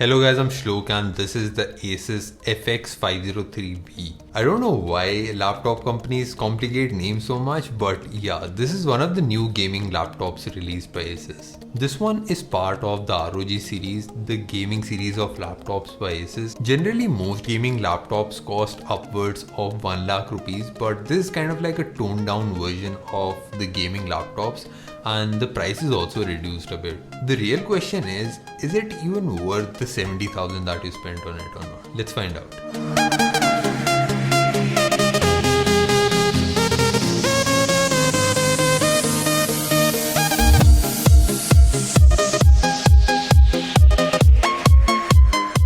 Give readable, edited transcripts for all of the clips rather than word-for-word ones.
Hello guys, I'm Shlok and this is the Asus FX503B. I don't know why laptop companies complicate names so much, but yeah, this is one of the new gaming laptops released by Asus. This one is part of the ROG series, the gaming series of laptops by Asus. Generally, most gaming laptops cost upwards of 1 lakh rupees, but this is kind of like a toned down version of the gaming laptops, and the price is also reduced a bit. The real question is it even worth the 70,000 that you spent on it or not? Let's find out.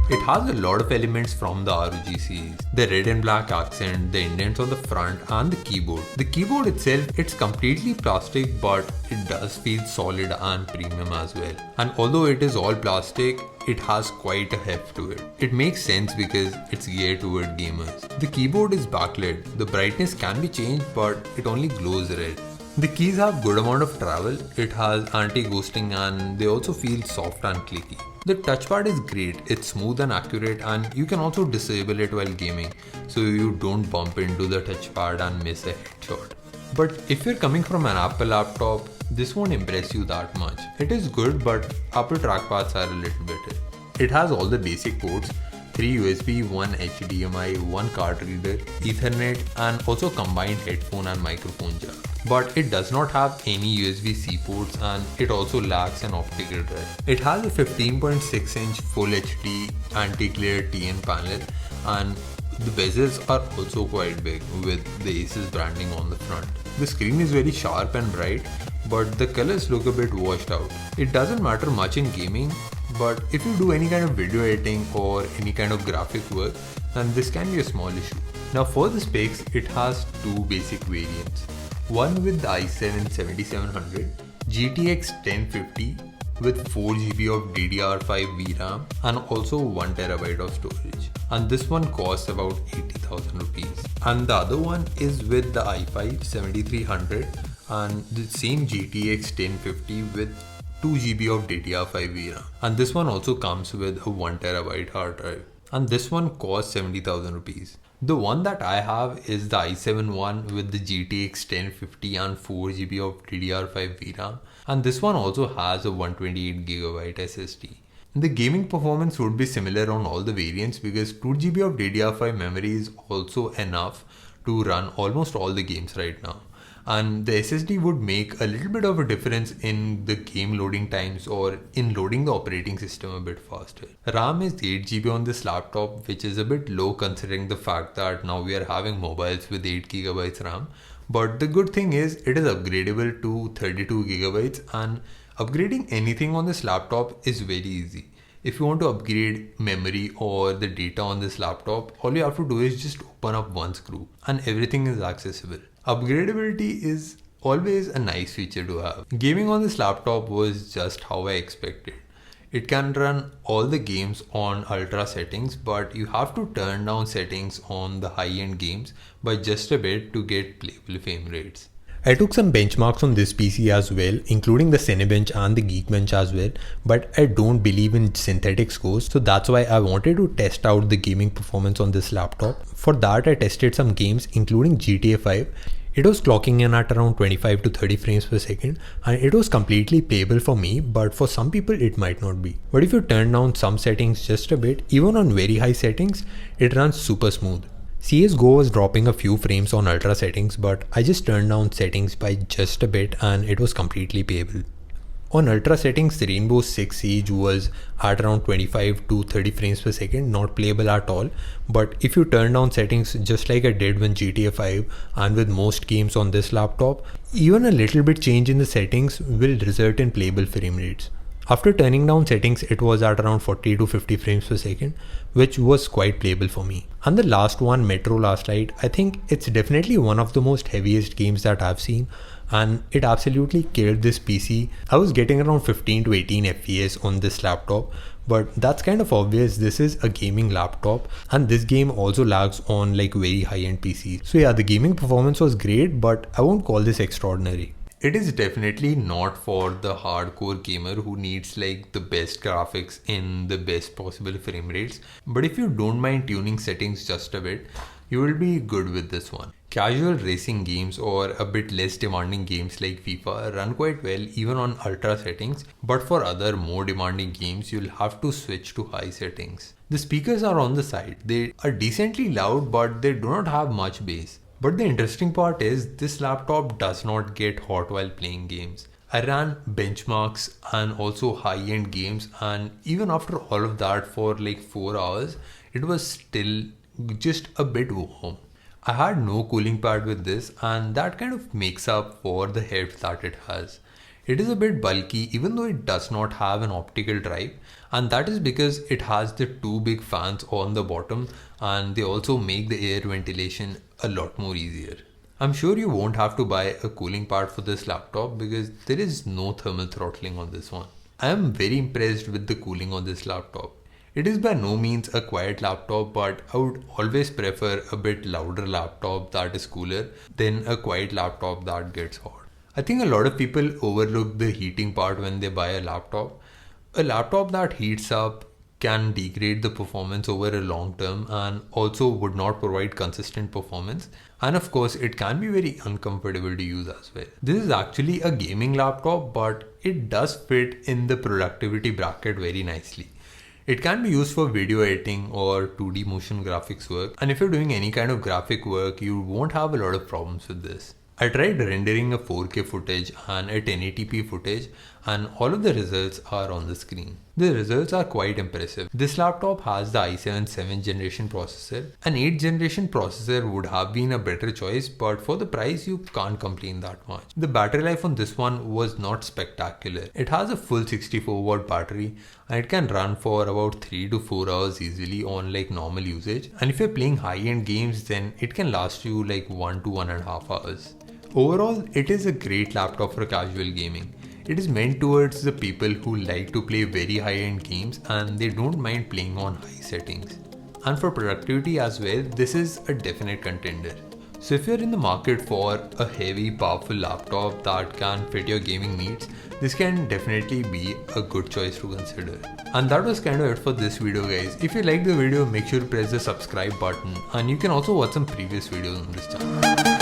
It has a lot of elements from the ROG series. The red and black accent, the indents on the front and the keyboard. The keyboard itself, it's completely plastic, but it does feel solid and premium as well. And although it is all plastic, it has quite a heft to it. It makes sense because it's geared toward gamers. The keyboard is backlit. The brightness can be changed, but it only glows red. The keys have good amount of travel. It has anti-ghosting and they also feel soft and clicky. The touchpad is great, it's smooth and accurate, and you can also disable it while gaming so you don't bump into the touchpad and miss a headshot. But if you're coming from an Apple laptop, this won't impress you that much. It is good, but Apple trackpads are a little better. It has all the basic ports, 3 USB, 1 HDMI, 1 card reader, Ethernet, and also combined headphone and microphone jack. But it does not have any USB-C ports and it also lacks an optical drive. It has a 15.6-inch Full HD anti-glare TN panel and the bezels are also quite big with the Asus branding on the front. The screen is very sharp and bright, but the colors look a bit washed out. It doesn't matter much in gaming, but if you do any kind of video editing or any kind of graphic work, then this can be a small issue. Now for the specs, it has two basic variants. One with the i7-7700, GTX1050 with 4GB of DDR5 VRAM and also 1TB of storage. And this one costs about 80,000 rupees. And the other one is with the i5-7300 and the same GTX1050 with 2GB of DDR5 VRAM. And this one also comes with a 1TB hard drive. And this one costs 70,000 rupees. The one that I have is the i7 one with the GTX 1050 and 4GB of DDR5 VRAM, and this one also has a 128GB SSD. The gaming performance would be similar on all the variants because 2GB of DDR5 memory is also enough to run almost all the games right now. And the SSD would make a little bit of a difference in the game loading times or in loading the operating system a bit faster. RAM is 8GB on this laptop, which is a bit low considering the fact that now we are having mobiles with 8GB RAM. But the good thing is it is upgradable to 32GB, and upgrading anything on this laptop is very easy. If you want to upgrade memory or the data on this laptop, all you have to do is just open up one screw and everything is accessible. Upgradability is always a nice feature to have. Gaming on this laptop was just how I expected. It can run all the games on ultra settings, but you have to turn down settings on the high-end games by just a bit to get playable frame rates. I took some benchmarks on this PC as well, including the Cinebench and the Geekbench as well, but I don't believe in synthetic scores, so that's why I wanted to test out the gaming performance on this laptop. For that, I tested some games including GTA 5. It was clocking in at around 25 to 30 frames per second and it was completely playable for me, but for some people it might not be. But if you turn down some settings just a bit, even on very high settings, it runs super smooth. CSGO was dropping a few frames on ultra settings, but I just turned down settings by just a bit and it was completely playable. On ultra settings, the Rainbow Six Siege was at around 25 to 30 frames per second, not playable at all. But if you turn down settings just like I did when GTA 5 and with most games on this laptop, even a little bit change in the settings will result in playable frame rates. After turning down settings, it was at around 40 to 50 frames per second, which was quite playable for me. And the last one, Metro Last Light, I think it's definitely one of the most heaviest games that I've seen, and it absolutely killed this PC. I was getting around 15 to 18 FPS on this laptop, but that's kind of obvious. This is a gaming laptop and this game also lags on like very high-end PCs. So yeah, the gaming performance was great, but I won't call this extraordinary. It is definitely not for the hardcore gamer who needs like the best graphics in the best possible frame rates, but if you don't mind tuning settings just a bit, you will be good with this one. Casual racing games or a bit less demanding games like FIFA run quite well even on ultra settings, but for other more demanding games you'll have to switch to high settings. The speakers are on the side. They are decently loud, but they do not have much bass. But the interesting part is this laptop does not get hot while playing games. I ran benchmarks and also high-end games, and even after all of that for like 4 hours, it was still just a bit warm. I had no cooling pad with this, and that kind of makes up for the heft that it has. It is a bit bulky even though it does not have an optical drive, and that is because it has the two big fans on the bottom, and they also make the air ventilation a lot more easier. I'm sure you won't have to buy a cooling pad for this laptop because there is no thermal throttling on this one. I am very impressed with the cooling on this laptop. It is by no means a quiet laptop, but I would always prefer a bit louder laptop that is cooler than a quiet laptop that gets hot. I think a lot of people overlook the heating part when they buy a laptop. A laptop that heats up can degrade the performance over a long term and also would not provide consistent performance. And of course, it can be very uncomfortable to use as well. This is actually a gaming laptop, but it does fit in the productivity bracket very nicely. It can be used for video editing or 2D motion graphics work. And if you're doing any kind of graphic work, you won't have a lot of problems with this. I tried rendering a 4K footage and a 1080p footage, and all of the results are on the screen. The results are quite impressive. This laptop has the i7 7th generation processor. An 8th generation processor would have been a better choice, but for the price you can't complain that much. The battery life on this one was not spectacular. It has a full 64 watt battery and it can run for about 3 to 4 hours easily on like normal usage. And if you're playing high-end games, then it can last you like 1 to 1.5 hours. Overall, it is a great laptop for casual gaming. It is meant towards the people who like to play very high-end games and they don't mind playing on high settings. And for productivity as well, this is a definite contender. So if you're in the market for a heavy, powerful laptop that can fit your gaming needs, this can definitely be a good choice to consider. And that was kind of it for this video, guys. If you liked the video, make sure to press the subscribe button, and you can also watch some previous videos on this channel.